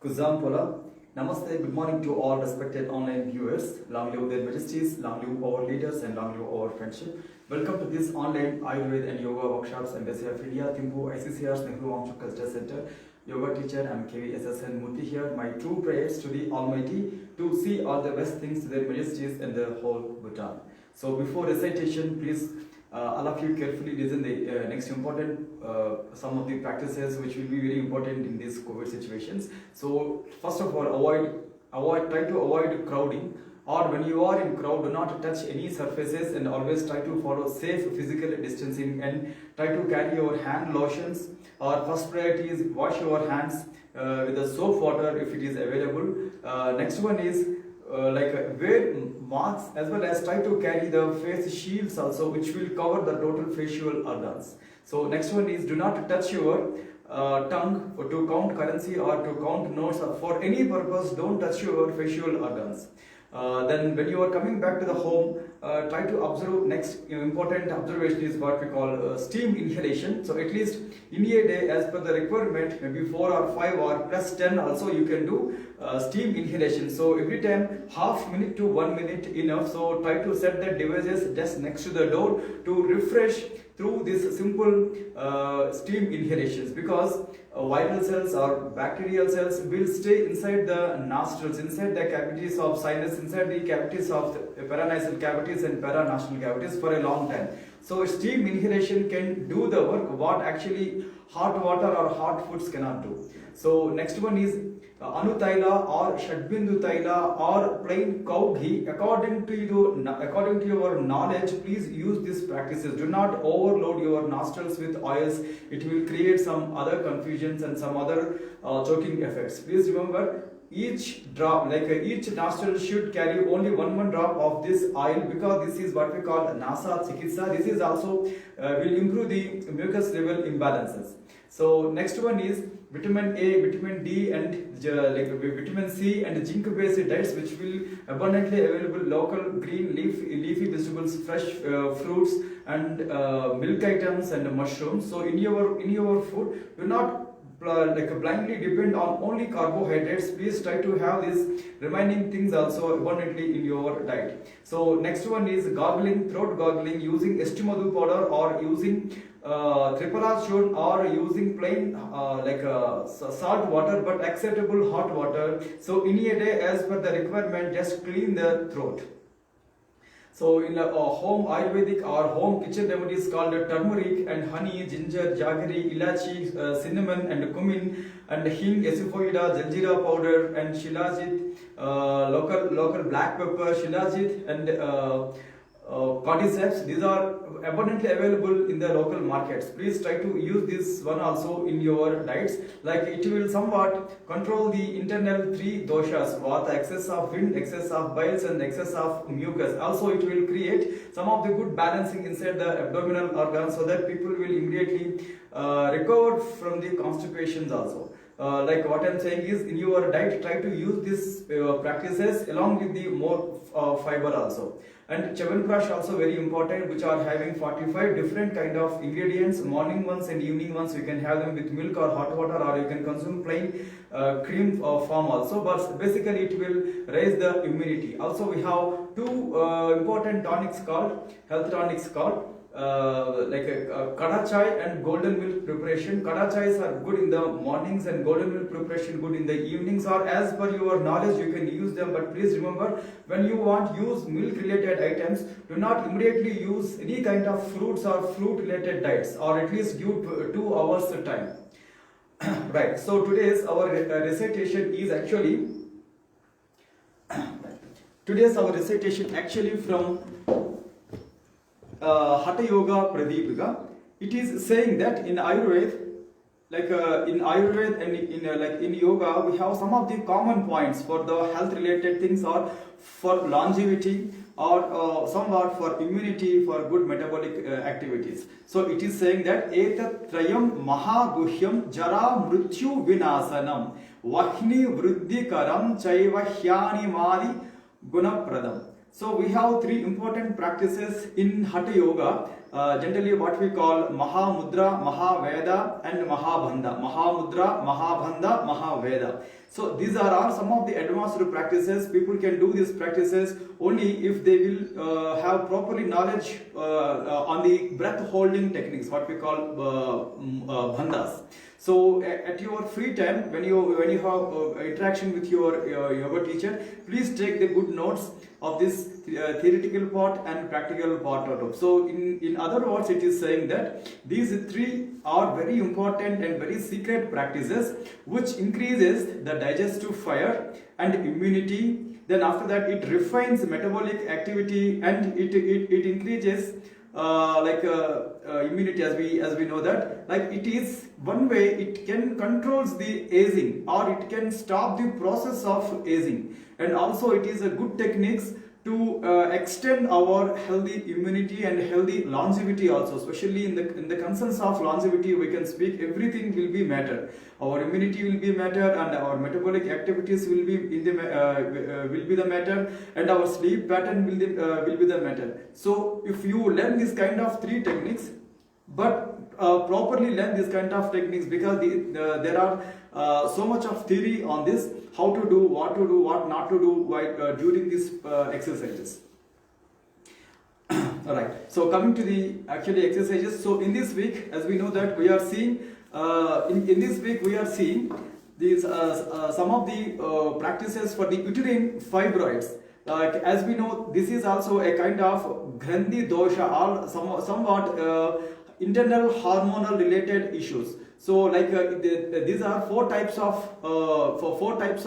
Kuzampola. Namaste, good morning to all respected online viewers. Long live their majesties, long live our leaders, and long live our friendship. Welcome to this online Ayurveda and Yoga workshops and Embassy of India, Timbu, ICCR's Nehru Vamsha Culture Center. Yoga teacher, I'm KVSSN Murthy here. My true prayers to the Almighty to see all the best things to their majesties and the whole Bhutan. So before recitation, please all of you carefully listen the next important some of the practices which will be very important in these COVID situations. So first of all, try to avoid crowding, or when you are in crowd, do not touch any surfaces and always try to follow safe physical distancing and try to carry your hand lotions. Our first priority is wash your hands with the soap water if it is available. Next one is wear masks, as well as try to carry the face shields also, which will cover the total facial organs. So next one is do not touch your tongue to count currency or to count notes. For any purpose, don't touch your facial organs. Then when you are coming back to the home, try to observe. Next important observation is what we call steam inhalation. So at least in a day, as per the requirement, maybe 4 or 5 or plus 10 also you can do steam inhalation. So every time half minute to 1 minute enough. So try to set the devices just next to the door to refresh through this simple steam inhalations, because viral cells or bacterial cells will stay inside the nostrils, inside the cavities of sinus, inside the cavities of the paranasal cavities and paranostril cavities for a long time. So steam inhalation can do the work what actually hot water or hot foods cannot do. So next one is Anutaila or Shadbindu Taila or plain cow ghee. According to your knowledge, please use these practices. Do not overload your nostrils with oils. It will create some other confusions and some other choking effects. Please remember, each drop, each nostril should carry only one drop of this oil, because this is what we call Nasa Chikitsa. This is also will improve the mucus level imbalances. So next one is vitamin A, vitamin D, and vitamin C and zinc based diets, which will abundantly available local green leafy vegetables, fresh fruits and milk items and mushrooms. So in your food, do not blindly depend on only carbohydrates. Please try to have these remaining things also abundantly in your diet. So next one is gargling, throat gargling, using estimadu powder or using triprazone or using plain salt water, but acceptable hot water. So in a day, as per the requirement, just clean the throat. So in a home Ayurvedic or home kitchen remedies called turmeric and honey, ginger, jaggery, ilachi, cinnamon and cumin and hing, esophageal, jaljeera powder and shilajit, local black pepper, shilajit and cordyceps. These are abundantly available in the local markets. Please try to use this one also in your diets. Like it will somewhat control the internal 3 doshas: vata, excess of wind, excess of biles and excess of mucus. Also it will create some of the good balancing inside the abdominal organs, so that people will immediately recover from the constipations also. Like what I'm saying is, in your diet, try to use these practices along with the more fiber also. And Chyawanprash also very important, which are having 45 different kind of ingredients. Morning ones and evening ones, you can have them with milk or hot water, or you can consume plain cream form also. But basically it will raise the immunity. Also we have 2 important tonics called, health tonics called Kada Chai and golden milk preparation. Kada Chais are good in the mornings and golden milk preparation good in the evenings, or as per your knowledge you can use them. But please remember, when you want use milk related items, do not immediately use any kind of fruits or fruit related diets, or at least give 2 hours time. Right, so today's our recitation is actually from Hatha Yoga Pradipika. It is saying that in Ayurveda, in yoga, we have some of the common points for the health related things, or for longevity, or somewhat for immunity, for good metabolic activities. So it is saying that etat trayam mahaguhyam jara mrityu vinasanam vahni vriddhikaram chaiva hyani madi gunapradam. So we have three important practices in Hatha Yoga. Generally what we call Mahamudra, Mahaveda and Mahabandha. Mahamudra, Mahabandha, Mahaveda. So these are all some of the advanced practices. People can do these practices only if they will have properly knowledge on the breath holding techniques, what we call bandhas. So at your free time, when you have interaction with your yoga teacher, please take the good notes of this theoretical part and practical part out of. So in other words, it is saying that these three are very important and very secret practices which increases the digestive fire and immunity. Then after that, it refines metabolic activity and it increases immunity, as we know that, like, it is one way it can controls the aging, or it can stop the process of aging, and also it is a good techniques to extend our healthy immunity and healthy longevity also. Especially in the concerns of longevity, we can speak everything will be matter. Our immunity will be matter, and our metabolic activities will be the matter, and our sleep pattern will be the matter. So if you learn this kind of three techniques, but properly learn this kind of techniques, because there are so much of theory on this, how to do, what to do, what not to do while during these exercises. Alright, so coming to the actually exercises. So in this week, as we know that we are seeing in this week we are seeing these some of the practices for the uterine fibroids. Like, as we know, this is also a kind of granthi dosha, or somewhat internal hormonal related issues. So like these are four types of fibroids,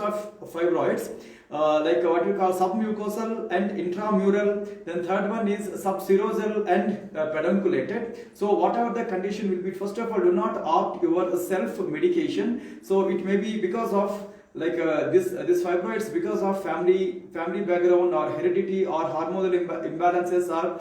like what we call submucosal and intramural. Then third one is subserosal and pedunculated. So whatever the condition will be, first of all, do not opt your self medication. So it may be because of like this fibroids because of family background, or heredity, or hormonal imbalances, or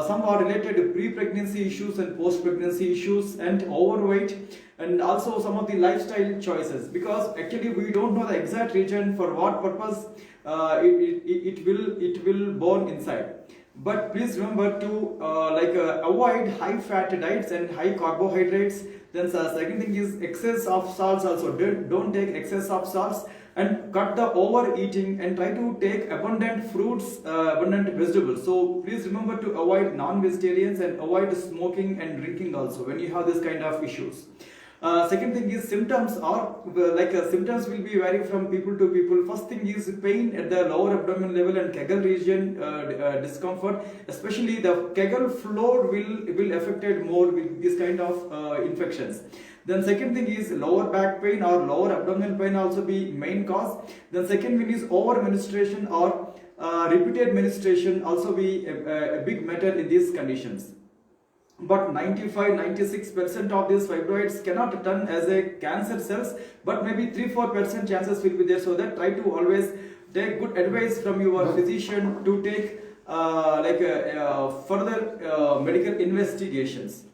somewhat related to pre-pregnancy issues and post-pregnancy issues, and overweight, and also some of the lifestyle choices, because actually we don't know the exact reason for what purpose it will born inside. But please remember to avoid high fat diets and high carbohydrates. Then second thing is excess of salts also. Don't take excess of salts, and cut the overeating, and try to take abundant fruits, abundant vegetables. So please remember to avoid non-vegetarians, and avoid smoking and drinking also when you have this kind of issues. Second thing is symptoms, or symptoms will be vary from people to people. First thing is pain at the lower abdomen level and Kegel region, discomfort, especially the Kegel floor will affected more with this kind of infections. Then second thing is lower back pain or lower abdominal pain also be main cause. Then second one is over menstruation or repeated menstruation also be a big matter in these conditions. But 95-96% of these fibroids cannot turn as a cancer cells, but maybe 3-4% chances will be there. So that try to always take good advice from your physician to take further medical investigations.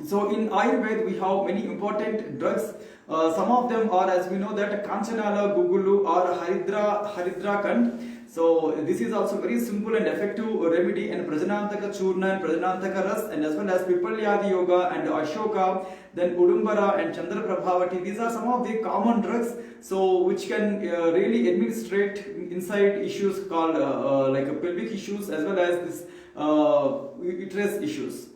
So in Ayurveda we have many important drugs. Some of them are, as we know, that Kanchanala, Gugulu, or Haridra Kand. So this is also very simple and effective remedy, and Prajanantaka Churna and Prajanantaka Ras, and as well as Pipalyadi Yoga and Ashoka, then Udumbara and Chandra Prabhavati. These are some of the common drugs, so which can really administrate inside issues called pelvic issues, as well as this uterus issues.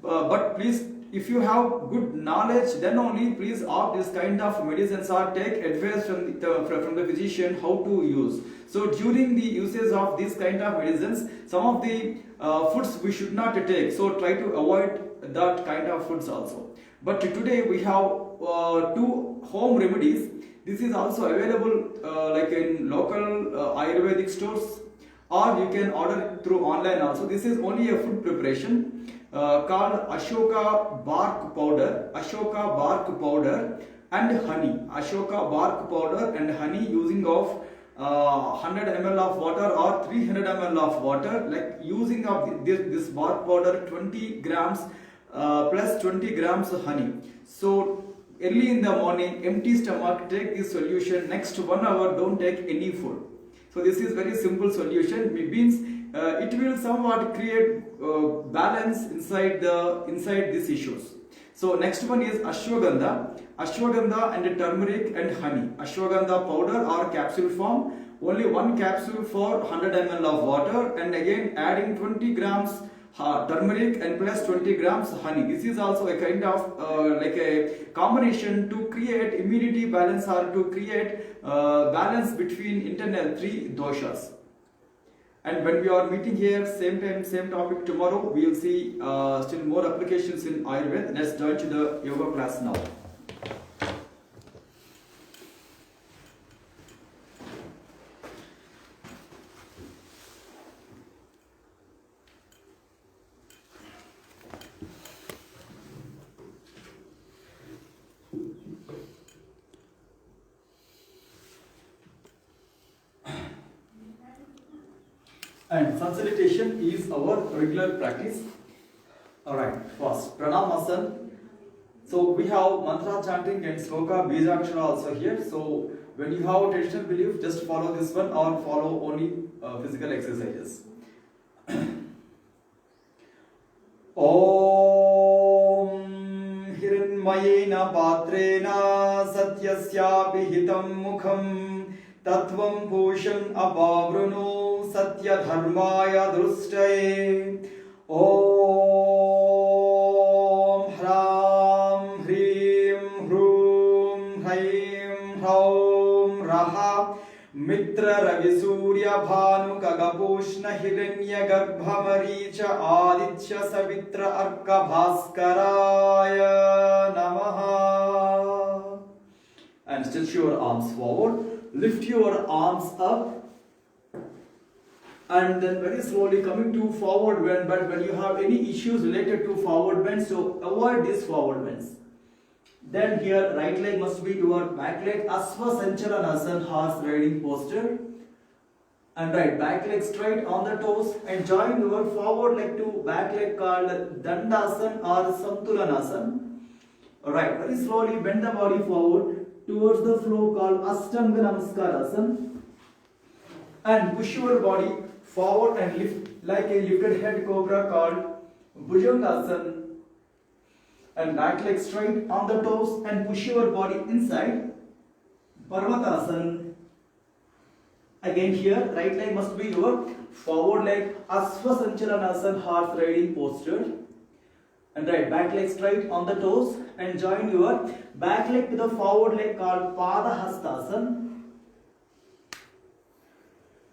But please, if you have good knowledge, then only please opt this kind of medicines, or take advice from the physician how to use. So during the usage of these kind of medicines, some of the foods we should not take. So try to avoid that kind of foods also. But today we have 2 home remedies. This is also available like in local Ayurvedic stores, or you can order it through online also. This is only a food preparation called Ashoka bark powder, and honey. Ashoka bark powder and honey, using of 100 ml of water or 300 ml of water. Like using of this bark powder 20 grams plus 20 grams of honey. So early in the morning, empty stomach, take this solution. Next 1 hour, don't take any food. So this is very simple solution. It means it will somewhat create balance inside these issues. So next one is ashwagandha. Ashwagandha and turmeric and honey. Ashwagandha powder or capsule form. Only one capsule for 100 ml of water, and again adding 20 grams turmeric and plus 20 grams honey. This is also a kind of like a combination to create immunity balance or to create balance between internal three doshas. And when we are meeting here, same time, same topic tomorrow, we will see still more applications in Ayurveda. Let's join to the yoga class now. And sun salutation is our regular practice. Alright, first Pranamasana. So we have mantra chanting and sloka bijakshara also here. So when you have traditional belief, just follow this one or follow only physical exercises. Om Hiranmayena Patrena Satyasyapi Hitam Mukham Tattvam Pushan Abhavruno Satya Dharmaya Drustaye. Om Hram Hrim Hrum Hrim Hraum Raha Mitra Ravi Surya Bhanu Kagapushna Hiranya Garbha Maricha Aditya Savitra Arka Bhaskaraya Namaha. And stretch your arms forward. Lift your arms up. And then very slowly coming to forward bend, but when you have any issues related to forward bend, so avoid these forward bends. Then here right leg must be your back leg, Asva Sanchalanasana, horse riding posture. And right back leg straight on the toes and join your forward leg to back leg called Dandasana or Santulanasana. Alright, very slowly bend the body forward towards the flow called Ashtanga Namaskarasana. And push your body forward and lift like a lifted head cobra called Bhujangasana. And back leg straight on the toes and push your body inside Parvatasana. Again here right leg must be your forward leg, Asva Sanchalanasana, horse riding posture. And right back leg straight on the toes and join your back leg to the forward leg called Padahastasana.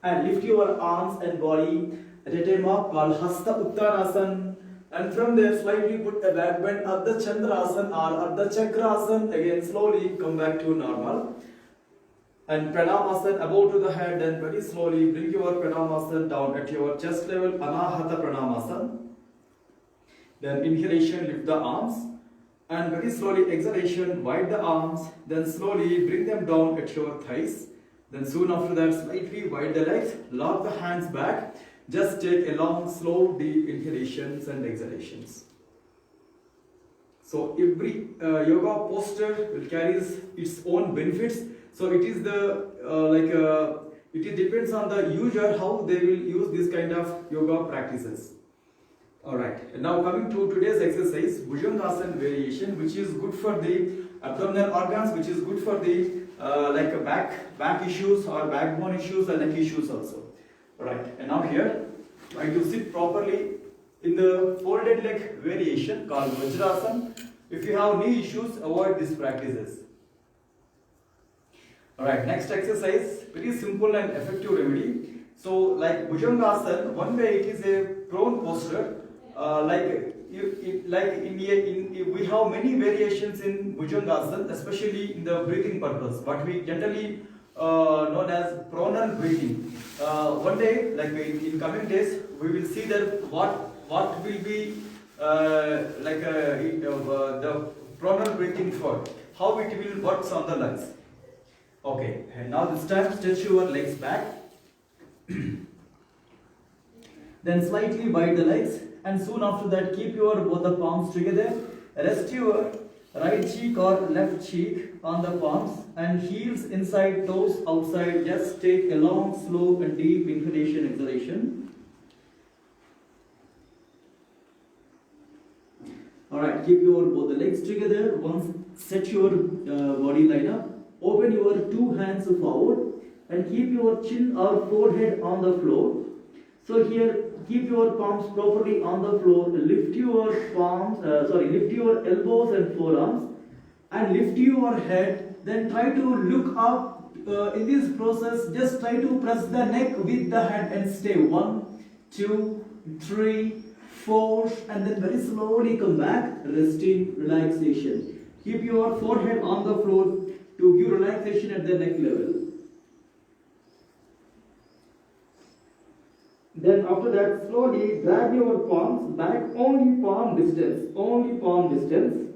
And lift your arms and body at a mark called Hasta Uttanasana. And from there slightly put a back bend at the Chandrasana or at the Chakrasana. Again slowly come back to normal. And Pranamasana above to the head, and very slowly bring your Pranamasana down at your chest level, Anahata Pranamasana. Then inhalation, lift the arms. And very slowly exhalation, wide the arms. Then slowly bring them down at your thighs. Then soon after that, slightly wide the legs, lock the hands back. Just take a long, slow, deep inhalations and exhalations. So every yoga posture will carry its own benefits. So it is the it depends on the user how they will use this kind of yoga practices. All right. And now coming to today's exercise, Bhujangasana variation, which is good for the abdominal organs, which is good for the back issues or backbone issues and neck issues also. Right, and now here try to sit properly in the folded leg variation called Vajrasana. If you have knee issues, avoid these practices. Alright, next exercise, very simple and effective remedy. So like Bhujangasana, one way it is a prone posture. We have many variations in Bhujangasana, especially in the breathing purpose. What we generally known as pronal breathing. One day, in coming days, we will see that what will be the pronal breathing for, how it will works on the lungs. Okay, and now this time stretch your legs back. Then slightly wide the legs, and soon after that keep your both the palms together. Rest your right cheek or left cheek on the palms and heels inside, toes outside. Just take a long, slow and deep inhalation, exhalation. Alright, keep your both the legs together. Once set your body line up. Open your two hands forward and keep your chin or forehead on the floor. So here, keep your palms properly on the floor. Lift your lift your elbows and forearms, and lift your head. Then try to look up. In this process, just try to press the neck with the hand and stay. 1, 2, 3, 4, and then very slowly come back. Resting, relaxation. Keep your forehead on the floor to give relaxation at the neck level. Then after that, slowly drag your palms back, only palm distance, only palm distance.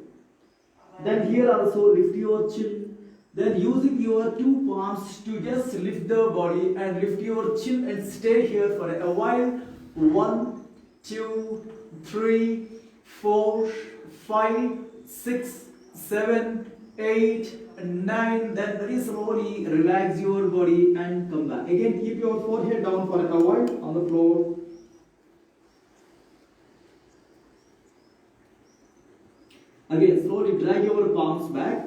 Then here also lift your chin. Then using your two palms to just lift the body and lift your chin and stay here for a while. 1, 2, 3, 4, 5, 6, 7, 8, 9. Then very slowly relax your body and come back. Again, keep your forehead down for a while on the floor. Again, slowly drag your palms back.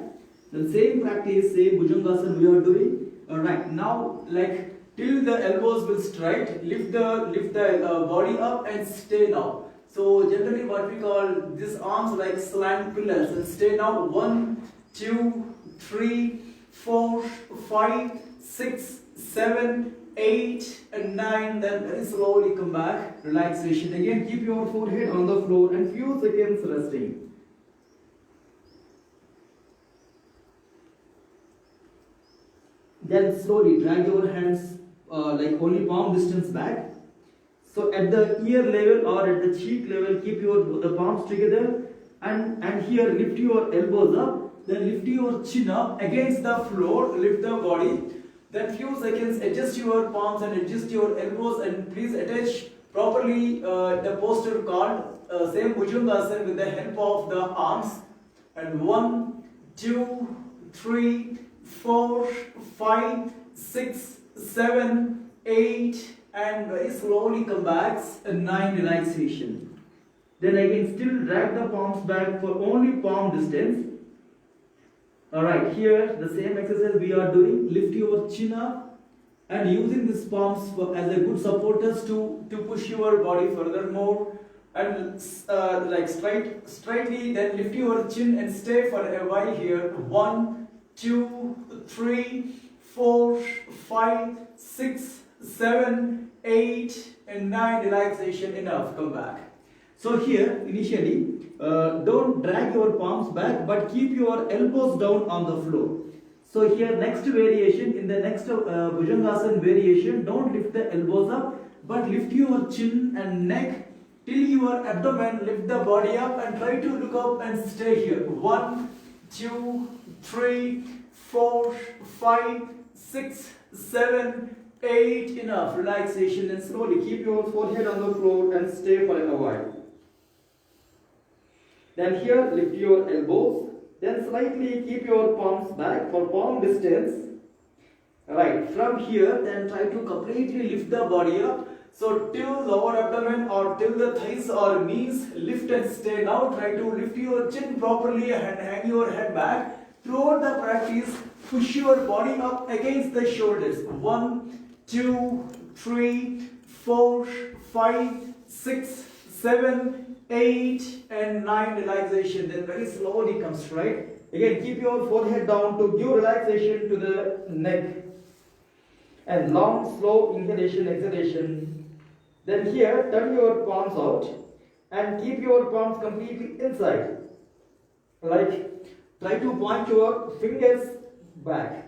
The same practice, same Bhujangasana we are doing. Alright, now like till the elbows will straight, lift the body up and stay now. So generally what we call these arms like slant pillars, and stay now. 1, 2, 3, 4, 5, 6, 7, 8 and 9. Then very slowly come back. Relaxation. Again, keep your forehead on the floor and few seconds resting. Then slowly drag your hands like only palm distance back. So at the ear level or at the cheek level, keep the palms together, and here lift your elbows up. Then lift your chin up against the floor. Lift the body. Then few seconds adjust your palms and adjust your elbows, and please attach properly the posture called same Bhujangasana with the help of the arms. And 1, 2, 3, 4, 5, 6, 7, 8, and very slowly come back. 9, relaxation. Then again, still drag the palms back for only palm distance. Alright, here the same exercise we are doing. Lift your chin up and using these palms as a good supporters to push your body furthermore. And like straightly, then lift your chin and stay for a while here. 1, 2, 3, 4, 5, 6, 7, 8, and 9. Relaxation. Enough. Come back. So here initially, don't drag your palms back, but keep your elbows down on the floor. So here next variation, in the next Bhujangasana variation, don't lift the elbows up, but lift your chin and neck till your abdomen. Lift the body up and try to look up and stay here. 1, 2, 3, 4, 5, 6, 7, 8. Enough. Relaxation. And slowly keep your forehead on the floor and stay for a while. Then here lift your elbows. Then slightly keep your palms back for palm distance. Right. From here, then try to completely lift the body up. So till lower abdomen or till the thighs or knees, lift and stay. Now try to lift your chin properly and hang your head back. Throughout the practice, push your body up against the shoulders. 1, 2, 3, 4, 5, 6, 7, 8, and 9. Relaxation. Then very slowly come straight. Again, keep your forehead down to give relaxation to the neck. And long, slow inhalation, exhalation. Then here, turn your palms out and keep your palms completely inside. Like, try to point your fingers back.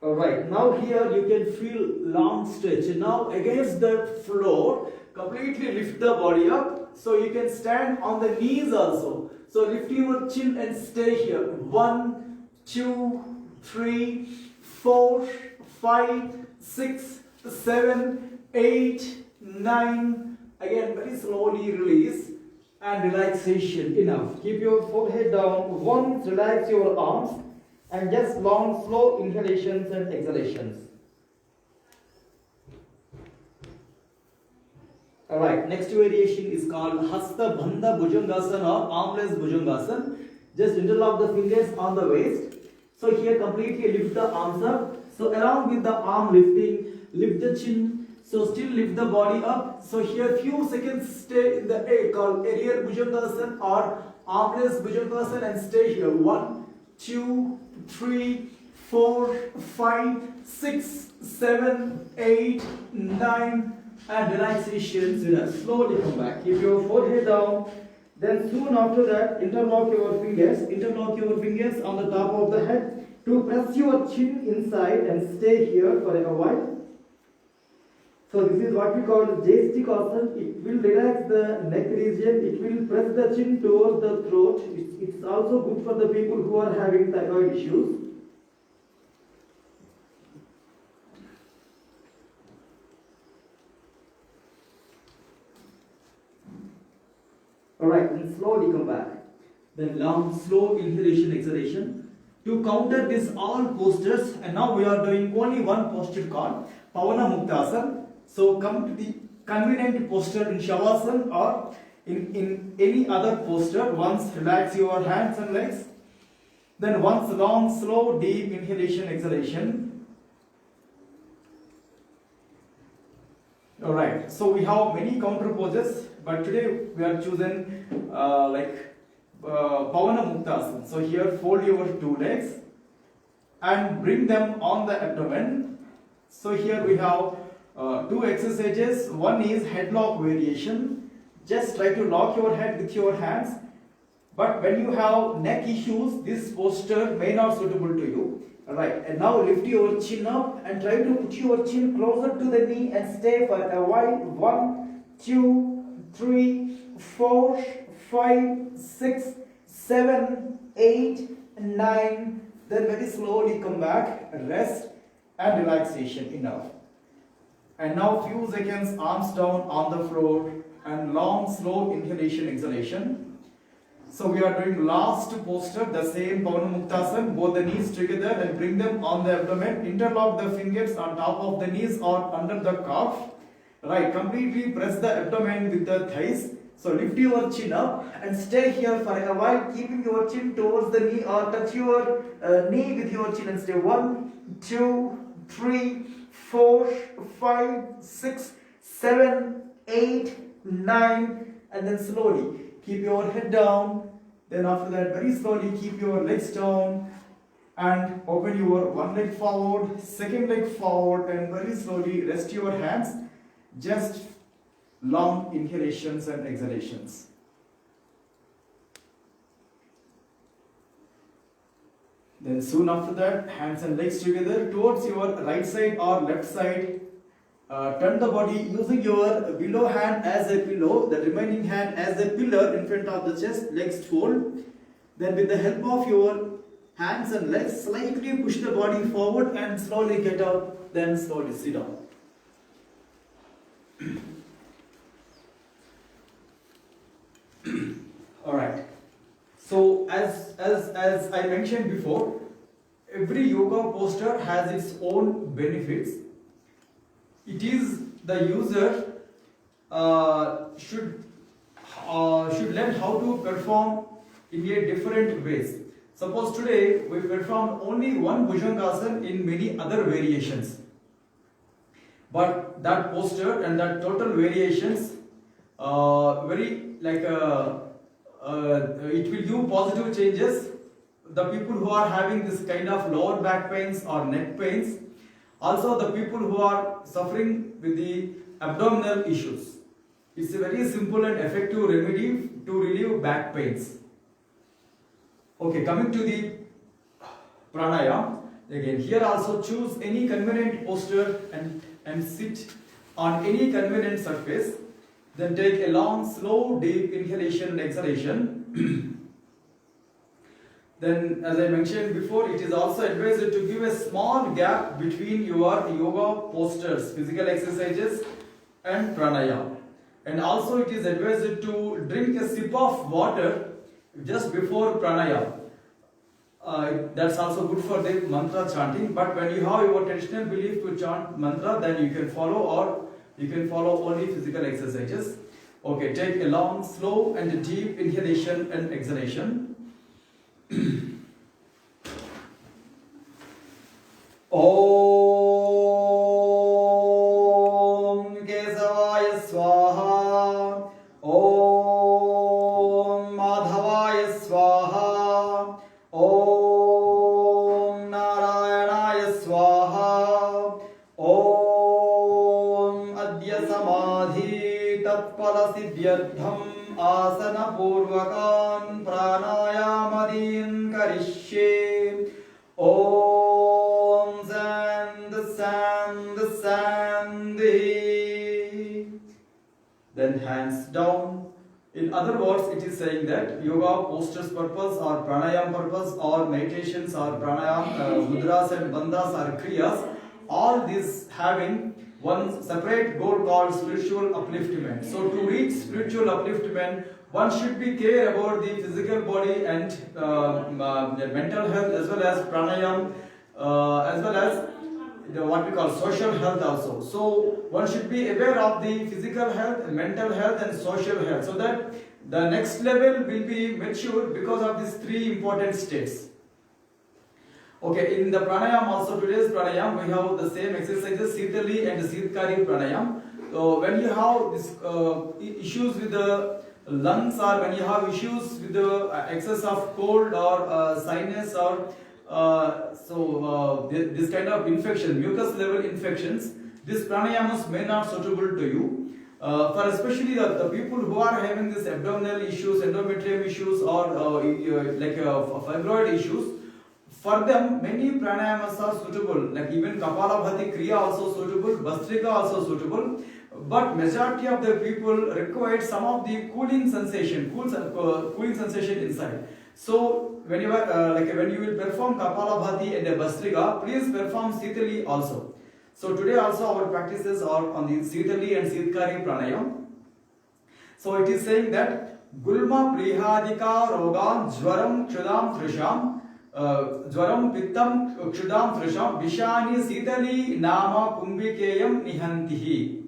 Alright, now here you can feel long stretch. Now against the floor, completely lift the body up. So you can stand on the knees also. So lift your chin and stay here. 1, 2, 3, 4, 5, 6, 7, 8, 9. Again, very slowly release and relaxation. Enough. Keep your forehead down. Once relax your arms and just long, slow inhalations and exhalations. Alright, next variation is called Hasta Bandha Bhujangasana or armless Bhujangasana. Just interlock the fingers on the waist. So here completely lift the arms up. So along with the arm lifting, lift the chin. So still lift the body up. So here few seconds stay in the air called aerial Bhujangasana or armless Bhujangasana and stay here. 1, 2, 3, 4, 5, 6, 7, 8, 9 and relaxation. Slowly come back. Keep your forehead down. Then soon after that, interlock your fingers. Interlock your fingers on the top of the head to press your chin inside and stay here for a while. So this is what we call Jastikasana. It will relax the neck region. It will press the chin towards the throat. It's also good for the people who are having thyroid issues. Alright, and slowly come back. Then long, slow inhalation, exhalation. To counter this all postures, and now we are doing only one posture called Pavana Muktasana. So come to the convenient posture in Shavasana or in any other posture. Once relax your hands and legs. Then once long, slow, deep inhalation, exhalation. Alright, so we have many counter poses, but today we are choosing Pavana Muktasana. So here fold your two legs and bring them on the abdomen. So here we have two exercises. One is headlock variation. Just try to lock your head with your hands. But when you have neck issues, this posture may not suitable to you. Alright, and now lift your chin up and try to put your chin closer to the knee and stay for a while. 1, 2, 3, 4, 5, 6, 7, 8, 9. Then very slowly come back, rest and relaxation. Enough. And now few seconds arms down on the floor and long slow inhalation, exhalation. So we are doing last posture, the same Pavana Muktasana, both the knees together and bring them on the abdomen. Interlock the fingers on top of the knees or under the calf. Right, completely press the abdomen with the thighs. So lift your chin up and stay here for a while, keeping your chin towards the knee or touch your knee with your chin and stay. 1, 2, 3, 4, 5, 6, 7, 8, 9 and then slowly keep your head down. Then after that very slowly keep your legs down and open your one leg forward, second leg forward and very slowly rest your hands. Just long inhalations and exhalations. Then soon after that, hands and legs together towards your right side or left side. Turn the body using your below hand as a pillow, the remaining hand as a pillar in front of the chest, legs fold. Then with the help of your hands and legs, slightly push the body forward and slowly get up, then slowly sit down. Alright. So as I mentioned before, every yoga posture has its own benefits. It is the user should learn how to perform in a different ways. Suppose today we performed only one Bhujangasana in many other variations. But that posture and that total variations it will give positive changes. The people who are having this kind of lower back pains or neck pains, also the people who are suffering with the abdominal issues. It's a very simple and effective remedy to relieve back pains. Okay, coming to the pranayama. Again, here also choose any convenient posture and sit on any convenient surface. Then take a long, slow, deep inhalation and exhalation. Then, as I mentioned before, it is also advised to give a small gap between your yoga postures, physical exercises and pranayama. And also it is advised to drink a sip of water just before pranayama. That's also good for the mantra chanting. But when you have your traditional belief to chant mantra, then you can follow, or You can follow only physical exercises. Okay, take a long, slow and deep inhalation and exhalation. Om Kesavaya Swaha. Om Madhavaya Swaha. Om Narayanaya Swaha. Om Adya Samadhi Tatpala Siddhyartham Asana Purvakan Pranayamadin Karishye. Om Sandhi. Then hands down. In other words, it is saying that yoga postures purpose or pranayam purpose or meditations or pranayam, mudras and bandhas or kriyas, all these having one separate goal called spiritual upliftment. So to reach spiritual upliftment, one should be care about the physical body and the mental health, as well as pranayam, as well as what we call social health also. So one should be aware of the physical health, mental health and social health, so that the next level will be matured because of these three important states. Okay, in the pranayam also, today's pranayam, we have the same exercises, Sitali and Sitkari pranayam. So when you have this issues with the lungs, or when you have issues with the excess of cold or sinus or this kind of infection, mucus level infections, this pranayamas may not suitable to you. For especially the people who are having this abdominal issues, endometrium issues, or fibroid issues, for them many pranayamas are suitable, like even Kapalabhati Kriya also suitable, Bhastrika also suitable. But majority of the people require some of the cooling sensation inside. So when you are when you will perform Kapalabhati and a Bhastrika, please perform Sitali also. So today also our practices are on the Sitali and Sitkari pranayam. So it is saying that Gulma Prihadika Rogan Jwaram Kshudam Trisham Jwaram Pittam Kshudam Trisham Vishani Sitali Nama Kumbhikeyam Nihantihi.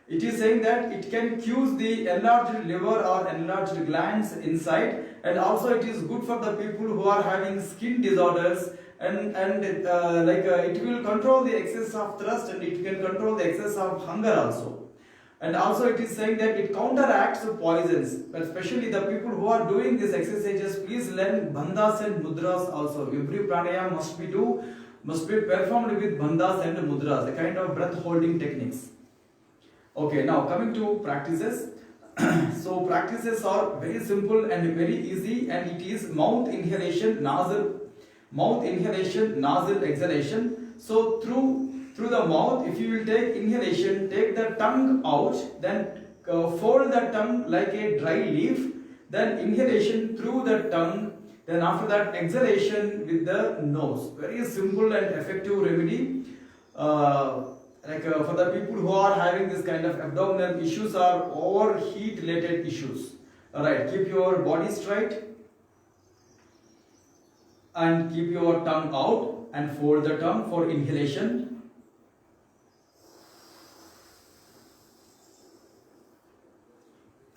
It is saying that it can cure the enlarged liver or enlarged glands inside, and also it is good for the people who are having skin disorders, and it will control the excess of thirst, and it can control the excess of hunger also. And also it is saying that it counteracts poisons, especially the people who are doing these exercises. Please learn bandhas and mudras also. Every pranayam must be performed with bandhas and mudras, a kind of breath holding techniques. Okay, now coming to practices. So practices are very simple and very easy, and it is mouth inhalation, nostril exhalation. So through the mouth, if you will take inhalation, take the tongue out, then fold the tongue like a dry leaf, then inhalation through the tongue, then after that exhalation with the nose. Very simple and effective remedy. For the people who are having this kind of abdominal issues or overheat related issues. Alright, keep your body straight and keep your tongue out and fold the tongue for inhalation.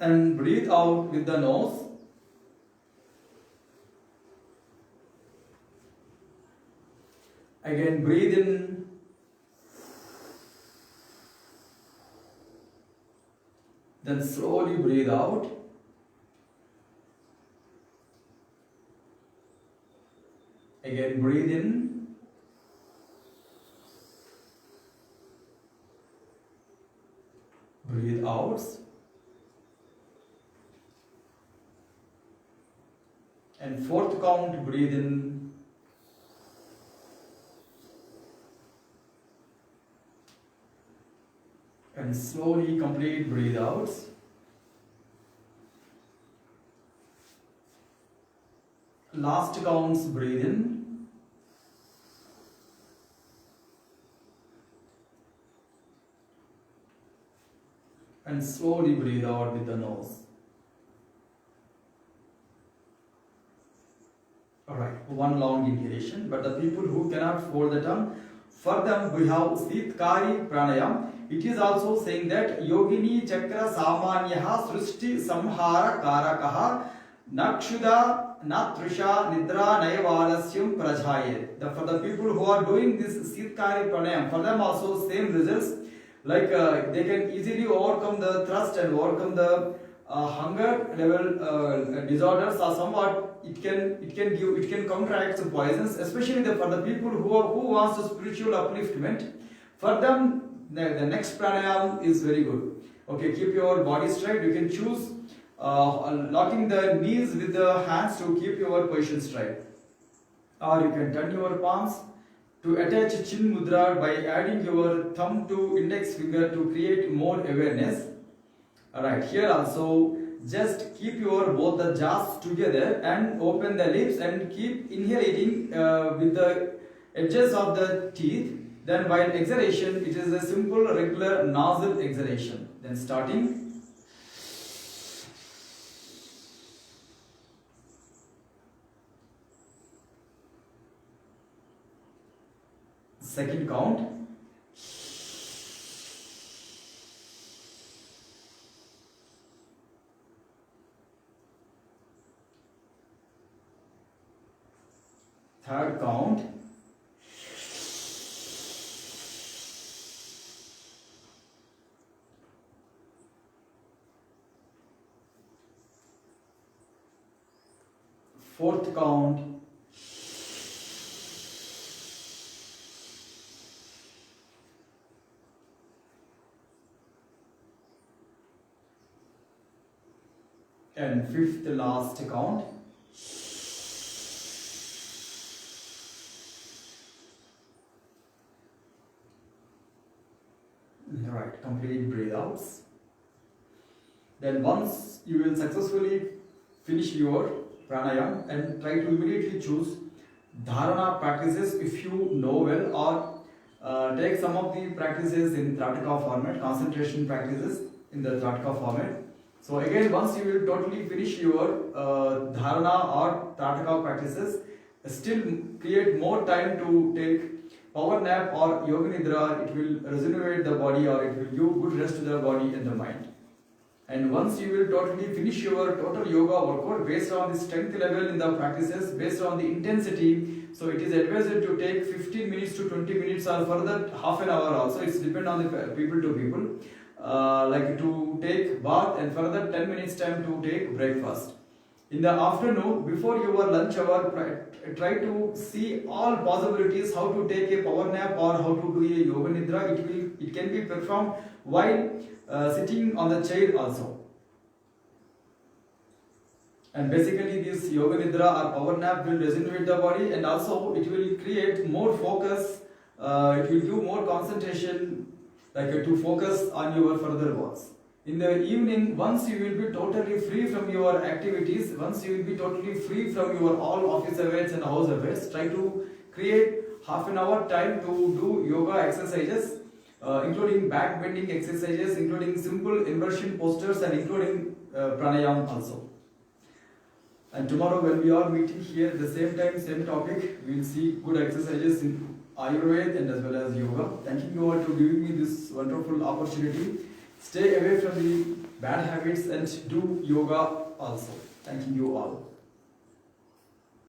And breathe out with the nose. Again, breathe in. Then slowly breathe out. Again, breathe in. Breathe out. And fourth count, breathe in. And slowly complete breathe out. Last counts, breathe in. And slowly breathe out with the nose. Alright, one long inhalation. But the people who cannot fold the tongue, for them we have Sitkari pranayam. it is also saying that Yogini Chakra Samanyaha Srishti Samhara Karakaha Nakshuda Natrusha Nidra Nayavalasyam Prajayet. For the people who are doing this Sitkari Pranayam, for them also same results. Like they can easily overcome the thirst and overcome the hunger level disorders, or somewhat it can counteract some poisons, especially for the people who wants a spiritual upliftment. For them, the next pranayam is very good. Okay, keep your body straight. You can choose locking the knees with the hands to keep your position straight, or you can turn your palms to attach chin mudra by adding your thumb to index finger to create more awareness. Alright, here also just keep your both the jaws together and open the lips and keep inhaling with the edges of the teeth. Then while exhalation, it is a simple regular nostril exhalation. Then starting. Second count. Third count. Fourth count. And fifth last count. Right, complete breathe outs. Then once you will successfully finish your pranayam, and try to immediately choose dharana practices if you know well, or take some of the practices in Trataka format, concentration practices in the Trataka format. So again, once you will totally finish your dharana or Trataka practices, still create more time to take power nap or yoga nidra. It will regenerate the body, or it will give good rest to the body and the mind. And once you will totally finish your total yoga workout based on the strength level in the practices, based on the intensity, so it is advised to take 15 minutes to 20 minutes or further half an hour also. It's depend on the people to people. Like to take bath and further 10 minutes time to take breakfast. In the afternoon, before your lunch hour, try to see all possibilities how to take a power nap or how to do a yoga nidra. It can be performed while sitting on the chair also. And basically this yoga nidra or power nap will regenerate the body, and also it will create more focus, it will give more concentration, like to focus on your further works. In the evening, once you will be totally free from your activities, once you will be totally free from your all office affairs and house affairs, try to create half an hour time to do yoga exercises, including back bending exercises, including simple inversion postures, and including pranayam also. And tomorrow when we are meeting here at the same time, same topic, we will see good exercises in Ayurveda and as well as yoga. Thank you all to giving me this wonderful opportunity. Stay away from the bad habits and do yoga also. Thank you all.